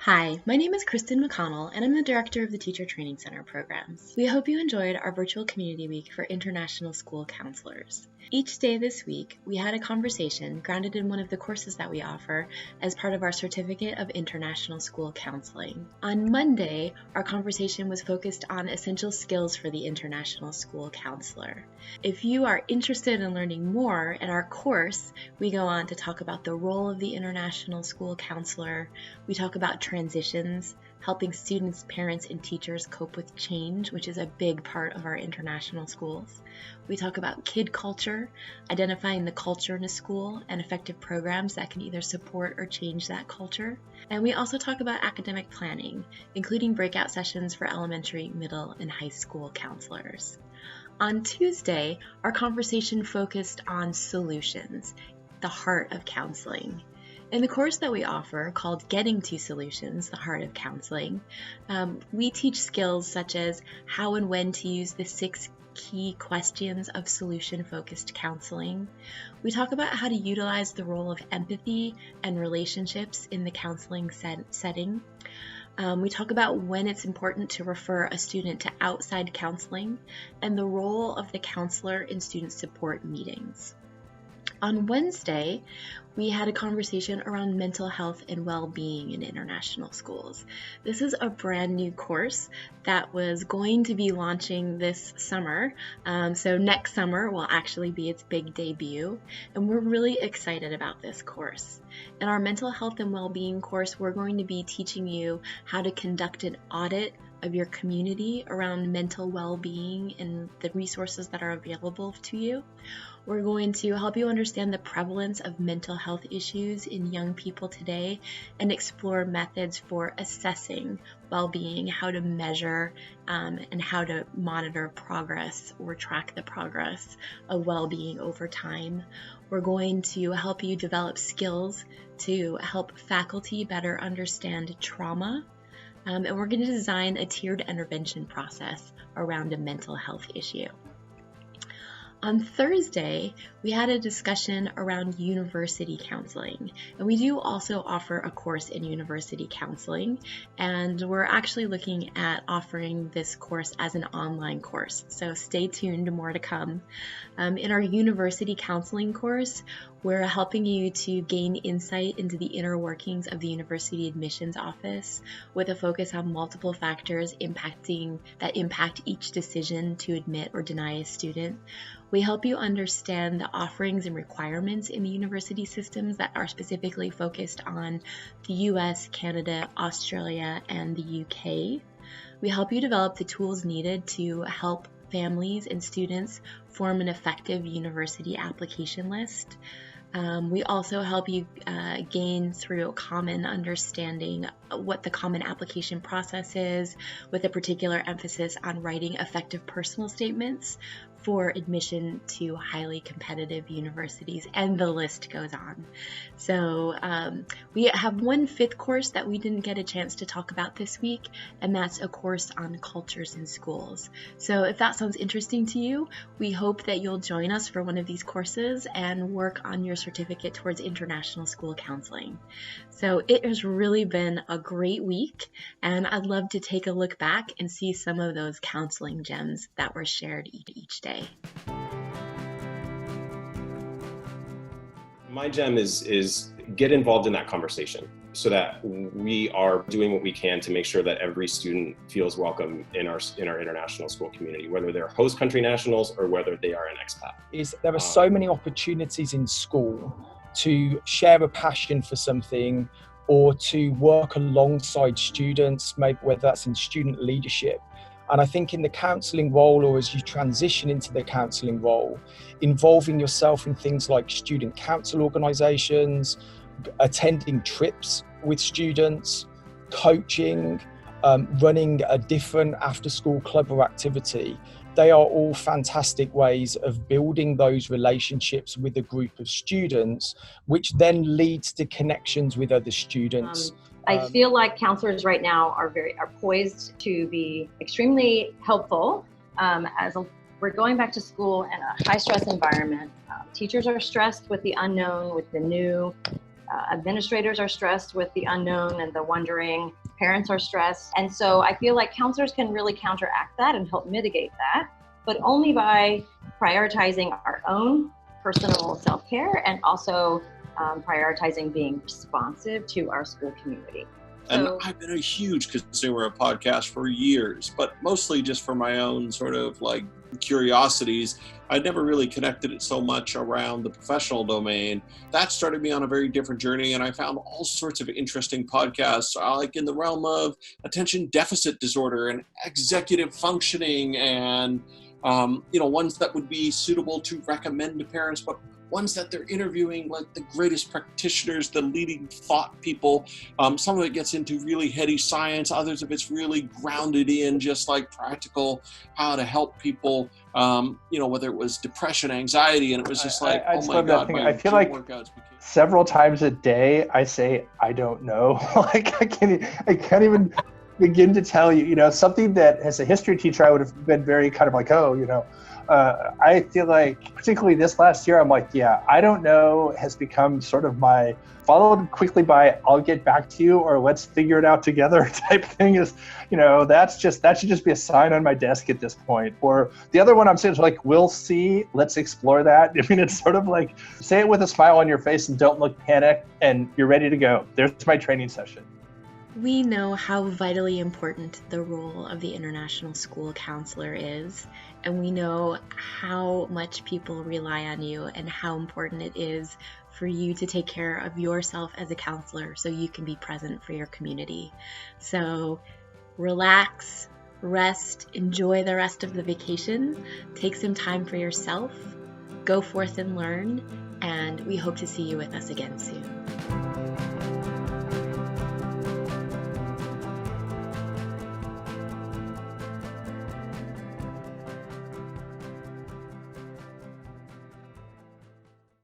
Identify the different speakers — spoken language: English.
Speaker 1: Hi, my name is Kristen McConnell, and I'm the Director of the Teacher Training Center programs. We hope you enjoyed our virtual community week for international school counselors. Each day this week, we had a conversation grounded in one of the courses that we offer as part of our Certificate of International School Counseling. On Monday, our conversation was focused on essential skills for the international school counselor. If you are interested in learning more in our course, we go on to talk about the role of the international school counselor. We talk about transitions, helping students, parents, and teachers cope with change, which is a big part of our international schools. We talk about kid culture, identifying the culture in a school, and effective programs that can either support or change that culture. And we also talk about academic planning, including breakout sessions for elementary, middle, and high school counselors. On Tuesday, our conversation focused on solutions, the heart of counseling. In the course that we offer, called Getting to Solutions, the Heart of Counseling, we teach skills such as how and when to use the 6 key questions of solution-focused counseling. We talk about how to utilize the role of empathy and relationships in the counseling setting. We talk about when it's important to refer a student to outside counseling and the role of the counselor in student support meetings. On Wednesday, we had a conversation around mental health and well-being in international schools. This is a brand new course that was going to be launching this summer. So next summer will actually be its big debut, and we're really excited about this course. In our mental health and well-being course, we're going to be teaching you how to conduct an audit of your community around mental well-being and the resources that are available to you. We're going to help you understand the prevalence of mental health issues in young people today and explore methods for assessing well-being, how to measure and how to monitor progress or track the progress of well-being over time. We're going to help you develop skills to help faculty better understand trauma. And we're going to design a tiered intervention process around a mental health issue. On Thursday, we had a discussion around university counseling, and we do also offer a course in university counseling, and we're actually looking at offering this course as an online course, so stay tuned, more to come. In our university counseling course, we're helping you to gain insight into the inner workings of the university admissions office with a focus on multiple factors that impact each decision to admit or deny a student. We help you understand the offerings and requirements in the university systems that are specifically focused on the US, Canada, Australia, and the UK. We help you develop the tools needed to help families and students form an effective university application list. We also help you gain through a common understanding what the common application process is, with a particular emphasis on writing effective personal statements for admission to highly competitive universities, and the list goes on. So we have one 5th course that we didn't get a chance to talk about this week, and that's a course on cultures in schools. So if that sounds interesting to you, we hope that you'll join us for one of these courses and work on your certificate towards international school counseling. So it has really been a great week, and I'd love to take a look back and see some of those counseling gems that were shared each day.
Speaker 2: My gem is get involved in that conversation so that we are doing what we can to make sure that every student feels welcome in our international school community, whether they're host country nationals or whether they are an expat.
Speaker 3: There are so many opportunities in school to share a passion for something or to work alongside students, maybe whether that's in student leadership. And I think in the counselling role, or as you transition into the counselling role, involving yourself in things like student council organisations, attending trips with students, coaching, running a different after-school club or activity, they are all fantastic ways of building those relationships with a group of students, which then leads to connections with other students.
Speaker 4: I feel like counselors right now are poised to be extremely helpful we're going back to school in a high stress environment. Teachers are stressed with the unknown, with the new. Administrators are stressed with the unknown and the wondering. Parents are stressed. And so I feel like counselors can really counteract that and help mitigate that, but only by prioritizing our own personal self-care and also prioritizing being responsive to our school community.
Speaker 5: And I've been a huge consumer of podcasts for years, but mostly just for my own sort of like curiosities. I'd never really connected it so much around the professional domain. That started me on a very different journey, and I found all sorts of interesting podcasts, like in the realm of attention deficit disorder and executive functioning, and ones that would be suitable to recommend to parents, but ones that they're interviewing like the greatest practitioners, the leading thought people. Some of it gets into really heady science. Others of it's really grounded in just like practical, how to help people, whether it was depression, anxiety, and it was just like, oh my God.
Speaker 6: I feel like several times a day I say, I don't know. Like I can't even begin to tell you, something that as a history teacher, I would have been very kind of like, I feel like particularly this last year, I'm like, yeah, I don't know has become sort of my followed quickly by I'll get back to you or let's figure it out together type thing is, that should just be a sign on my desk at this point. Or the other one I'm saying is like, we'll see, let's explore that. I mean, it's sort of like say it with a smile on your face and don't look panicked and you're ready to go. There's my training session.
Speaker 1: We know how vitally important the role of the international school counselor is, and we know how much people rely on you and how important it is for you to take care of yourself as a counselor so you can be present for your community. So relax, rest, enjoy the rest of the vacation, take some time for yourself, go forth and learn, and we hope to see you with us again soon.